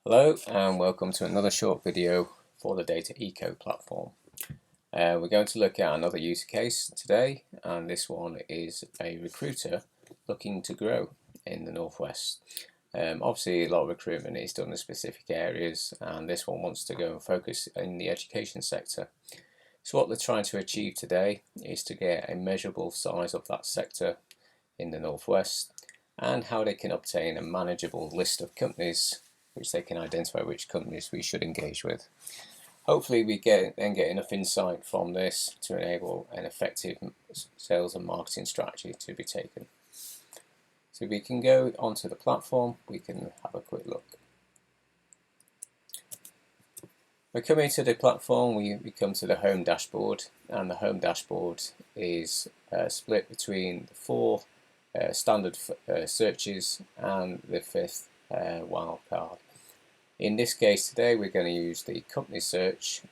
Hello and welcome to another short video for the DataEco Platform. We're going to look at another use case today, and this one is a recruiter looking to grow in the Northwest. Obviously a lot of recruitment is done in specific areas, and this one wants to go and focus in the education sector. So what they're trying to achieve today is to get a measurable size of that sector in the Northwest, and how they can obtain a manageable list of companies which they can identify which companies we should engage with. Hopefully we get enough insight from this to enable an effective sales and marketing strategy to be taken. So we can go onto the platform, we can have a quick look. We're coming to the platform, we come to the home dashboard, and the home dashboard is split between the four standard searches and the fifth wildcard. In this case today we're going to use the company search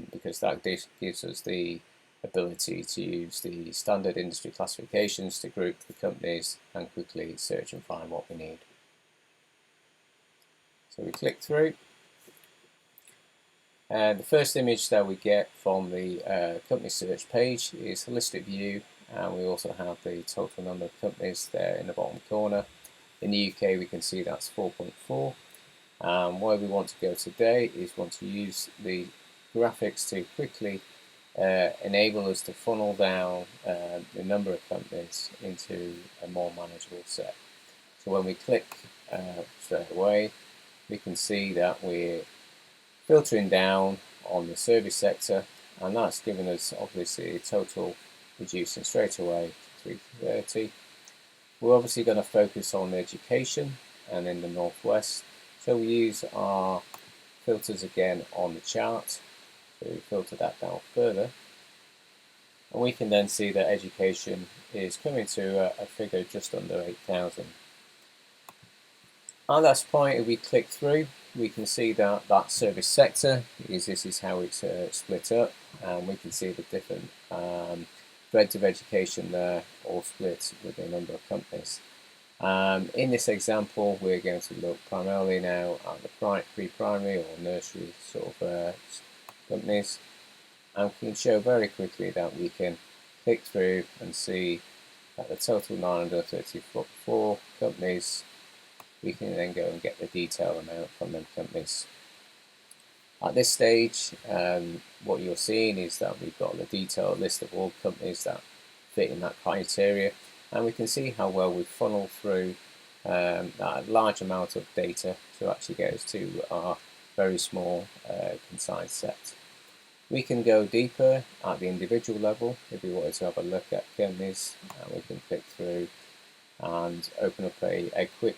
because that gives us the ability to use the standard industry classifications to group the companies and quickly search and find what we need. So we click through. The first image that we get from the company search page is holistic view, and we also have the total number of companies there in the bottom corner. In the UK we can see that's 4.4. Where we want to go today is want to use the graphics to quickly enable us to funnel down the number of companies into a more manageable set. So when we click straight away, we can see that we're filtering down on the service sector, and that's given us obviously a total reducing straight away to 330. We're obviously going to focus on education and in the Northwest. So we use our filters again on the chart, so we filter that down further, and we can then see that education is coming to a figure just under 8,000. At that point, if we click through, we can see that that service sector this is how it's split up, and we can see the different threads of education there, all split with a number of companies. In this example, we're going to look primarily now at the pre-primary or nursery sort of companies, and we can show very quickly that we can click through and see that the total 934 companies. We can then go and get the detailed amount from them companies. At this stage, what you're seeing is that we've got the detailed list of all companies that fit in that criteria, and we can see how well we funnel through that large amount of data to actually get us to our very small concise set. We can go deeper at the individual level if we wanted to have a look at companies, and we can click through and open up a quick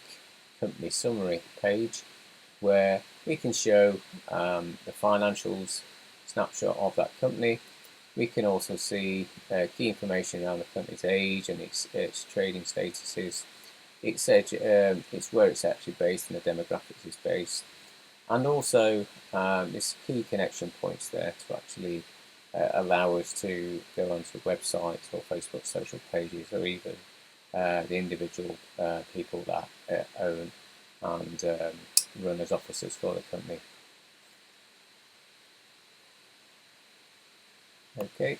company summary page where we can show the financials snapshot of that company. We can also see key information around the company's age and its trading statuses. It's where it's actually based and the demographics is based, and also there's key connection points there to actually allow us to go onto websites or Facebook social pages, or even the individual people that own and run as officers for the company. Okay,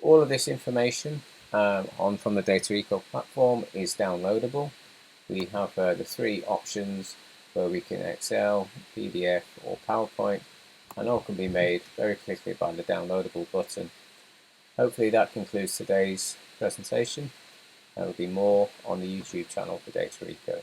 all of this information from the DataEco platform is downloadable. We have the three options where we can Excel, PDF or PowerPoint, and all can be made very quickly by the downloadable button. Hopefully that concludes today's presentation. There will be more on the YouTube channel for DataEco.